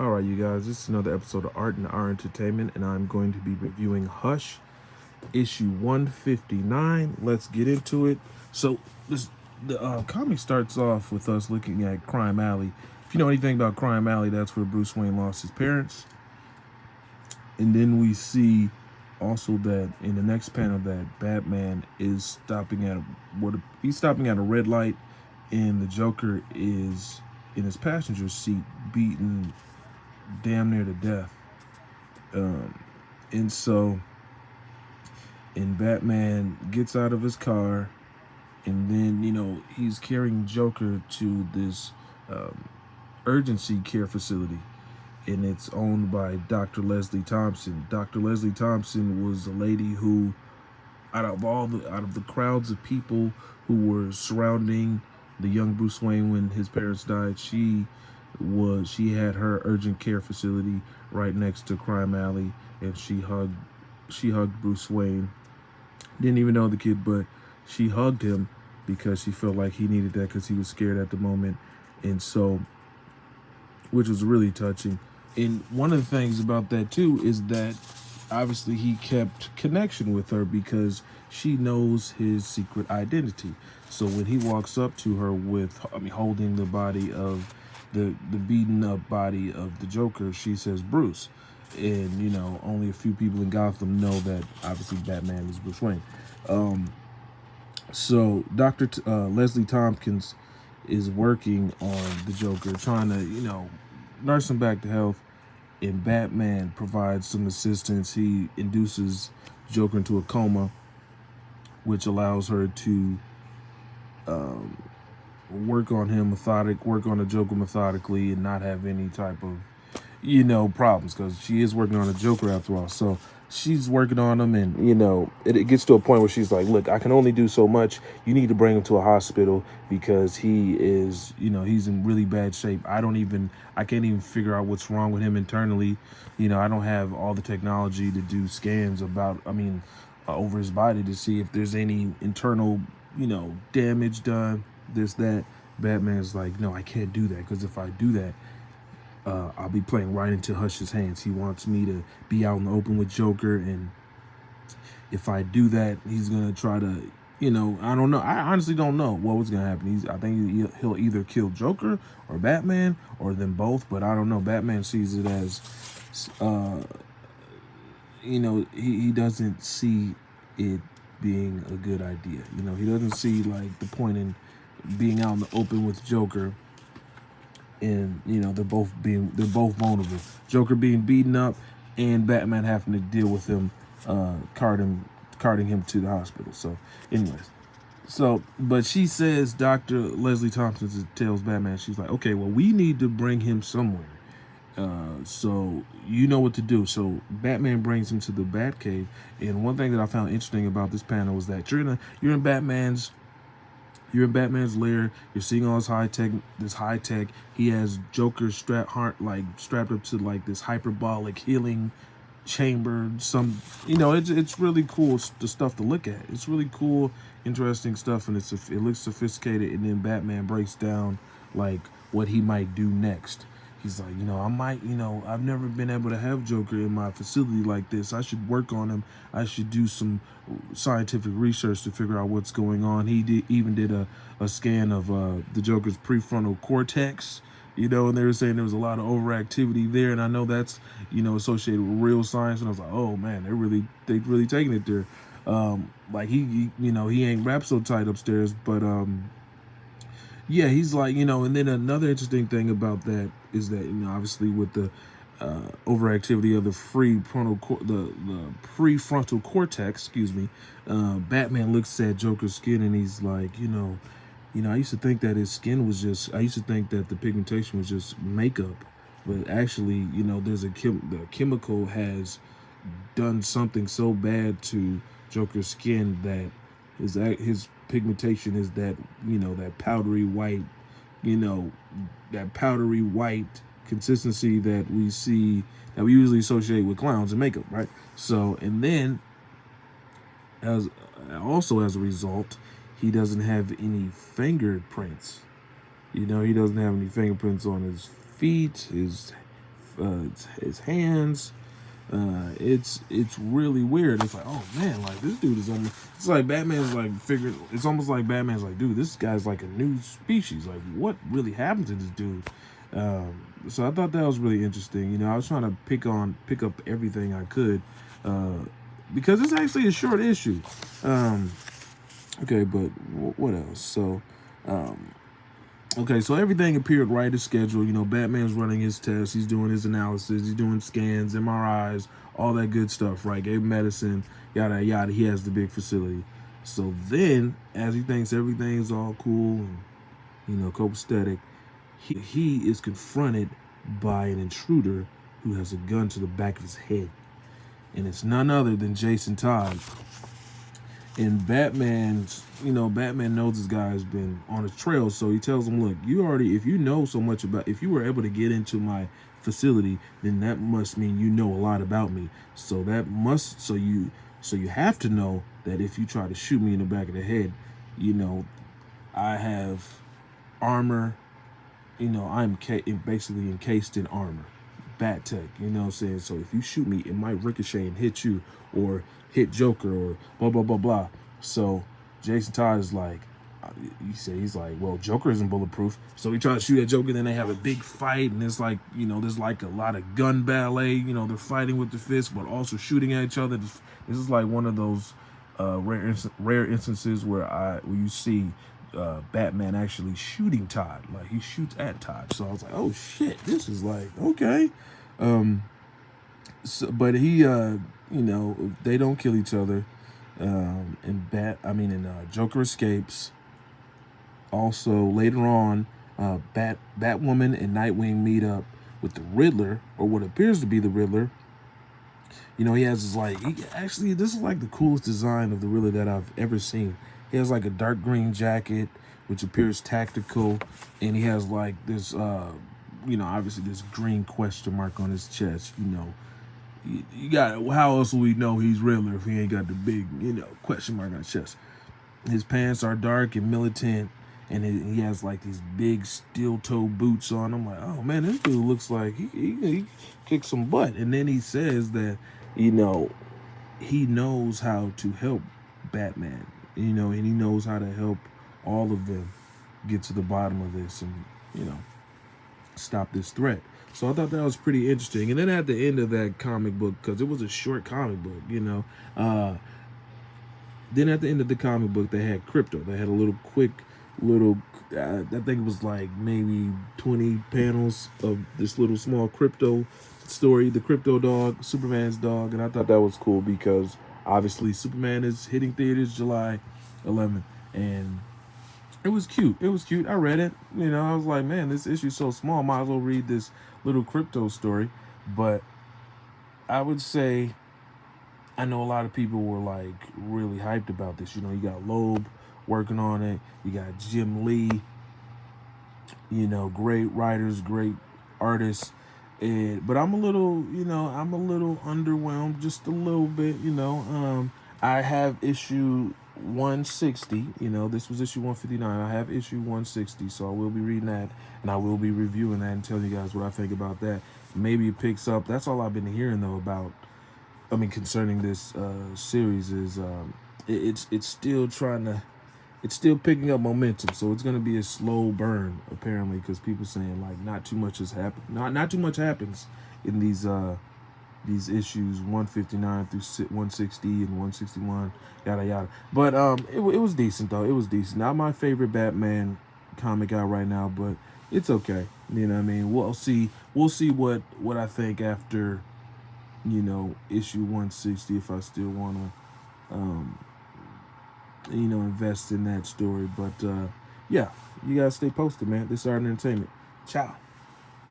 All right, you guys, this is another episode of Art and Our Entertainment, and I'm going to be reviewing Hush, issue 159. Let's get into it. So, the comic starts off with us looking at Crime Alley. If you know anything about Crime Alley, that's where Bruce Wayne lost his parents. And then we see also that in the next panel that Batman is stopping at he's stopping at a red light, and the Joker is in his passenger seat, beaten damn near to death. Um, and so, and Batman gets out of his car, and then he's carrying Joker to this um, urgency care facility, and it's owned by Dr. Leslie Thompson. Dr. Leslie Thompson was a lady who, out of the crowds of people who were surrounding the young Bruce Wayne when his parents died, she had her urgent care facility right next to Crime Alley, and she hugged Bruce Wayne. Didn't even know the kid, but she hugged him because she felt like he needed that because he was scared at the moment, and so, which was really touching. And one of the things about that too is that obviously he kept connection with her because she knows his secret identity. So when he walks up to her holding the body of the beaten up body of the Joker, she says Bruce. And only a few people in Gotham know that obviously Batman is Bruce Wayne. Um, so Leslie Tompkins is working on the Joker, trying to nurse him back to health, and Batman provides some assistance. He induces Joker into a coma, which allows her to um, work on the Joker methodically, and not have any type of problems, because she is working on a Joker after all. So she's working on him, and it gets to a point where she's like, "Look, I can only do so much. You need to bring him to a hospital because he is, he's in really bad shape. I can't even figure out what's wrong with him internally. I don't have all the technology to do scans over his body to see if there's any internal, damage done. This that." Batman's like, "No, I can't do that, because if I do that, I'll be playing right into Hush's hands. He wants me to be out in the open with Joker, and if I do that, he's gonna try to, I don't know. I honestly don't know what was gonna happen. I think he'll either kill Joker or Batman or them both, but I don't know. Batman sees it as, uh, he doesn't see it being a good idea. He doesn't see like the point in being out in the open with Joker, and they're both vulnerable. Joker being beaten up, and Batman having to deal with him, carting him to the hospital. So, anyways, but she says, Dr. Leslie Thompson tells Batman, she's like, "Okay, well, we need to bring him somewhere. So you know what to do." So Batman brings him to the Batcave, and one thing that I found interesting about this panel was that you're in Batman's lair. You're seeing all this high tech. He has Joker strapped up to like this hyperbolic healing chamber. It's really cool, the stuff to look at. It's really cool, interesting stuff, and it looks sophisticated. And then Batman breaks down like what he might do next. He's like, I've never been able to have Joker in my facility like this. I should work on him. I should do some scientific research to figure out what's going on. Even did a scan of the Joker's prefrontal cortex, and they were saying there was a lot of overactivity there. And I know that's, associated with real science. And I was like, oh man, they really taking it there. Like he ain't wrapped so tight upstairs, but yeah, he's like, and then another interesting thing about that is that, obviously with the overactivity of the the prefrontal cortex, excuse me, Batman looks at Joker's skin, and he's like, I used to think that I used to think that the pigmentation was just makeup, but actually, the chemical has done something so bad to Joker's skin that his pigmentation is that that powdery white, you know that powdery white consistency that we usually associate with clowns and makeup, right? So, and then as as a result, he doesn't have any fingerprints. He doesn't have any fingerprints on his feet, his his hands. It's really weird. It's like, oh man, like this dude is almost. It's like Batman's like figured. It's almost like Batman's like, dude, this guy's like a new species. Like, what really happened to this dude? So I thought that was really interesting. You know, I was trying to pick up everything I could, because it's actually a short issue. Okay, but what else? So, okay, so everything appeared right as scheduled. You know, Batman's running his tests. He's doing his analysis. He's doing scans, MRIs, all that good stuff, right? Gave him medicine, yada, yada. He has the big facility. So then, as he thinks everything's all cool and, you know, copacetic, he is confronted by an intruder who has a gun to the back of his head. And it's none other than Jason Todd. And Batman's, you know, Batman knows this guy has been on his trail, so he tells him, look, you already, if you know so much about, if you were able to get into my facility, then that must mean you know a lot about me. So that must, so you have to know that if you try to shoot me in the back of the head, you know, I have armor, you know, I'm basically encased in armor, bat tech, you know what I'm saying? So if you shoot me, it might ricochet and hit you, or hit Joker, or blah, blah, blah, blah. So Jason Todd is like, he's like, well, Joker isn't bulletproof. So he tries to shoot at Joker, then they have a big fight, and it's like, you know, there's like a lot of gun ballet, you know, they're fighting with their fists, but also shooting at each other. This is like one of those rare instances where you see Batman actually shooting Todd. Like, he shoots at Todd. So I was like, oh shit, this is like, okay. But he, you know, they don't kill each other. And Joker escapes. Also, later on, Batwoman and Nightwing meet up with the Riddler, or what appears to be the Riddler. You know, he has this like, this is like the coolest design of the Riddler that I've ever seen. He has like a dark green jacket, which appears tactical, and he has like this, you know, obviously this green question mark on his chest. You know, you got, how else will we know he's Riddler if he ain't got the big, you know, question mark on his chest? His pants are dark and militant, and he has like these big steel toe boots on. I'm like, oh man, this dude looks like he kicked some butt. And then he says that, you know, he knows how to help Batman, you know, and he knows how to help all of them get to the bottom of this and, you know, stop this threat. So I thought that was pretty interesting. And then at the end of that comic book, because it was a short comic book, you know, then at the end of the comic book, they had Crypto. They had a little quick I think it was like maybe 20 panels of this little small Crypto story, the Crypto dog, Superman's dog. And I thought that was cool because obviously Superman is hitting theaters July 11th. And it was cute. It was cute. I read it. You know, I was like, man, this issue's so small. Might as well read this little Crypto story. But I would say, I know a lot of people were like really hyped about this. You know, you got Loeb working on it. You got Jim Lee. You know, great writers, great artists. But I'm a little, you know, I'm a little underwhelmed, just a little bit. You know, I have issue 160. You know, this was issue 159. I have issue 160, so I will be reading that, and I will be reviewing that and telling you guys what I think about that. Maybe it picks up. That's all I've been hearing though about, I mean, concerning this series is it's still it's still picking up momentum. So it's gonna be a slow burn apparently, because people saying like not too much has happened. Not too much happens in these issues 159 through 160 and 161, yada yada. But it was decent though. It was decent. Not my favorite Batman comic out right now, but it's okay. You know what I mean? We'll see what I think after, you know, issue 160, if I still want to, you know, invest in that story. But, yeah, you guys stay posted, man. This is Art and Entertainment. Ciao.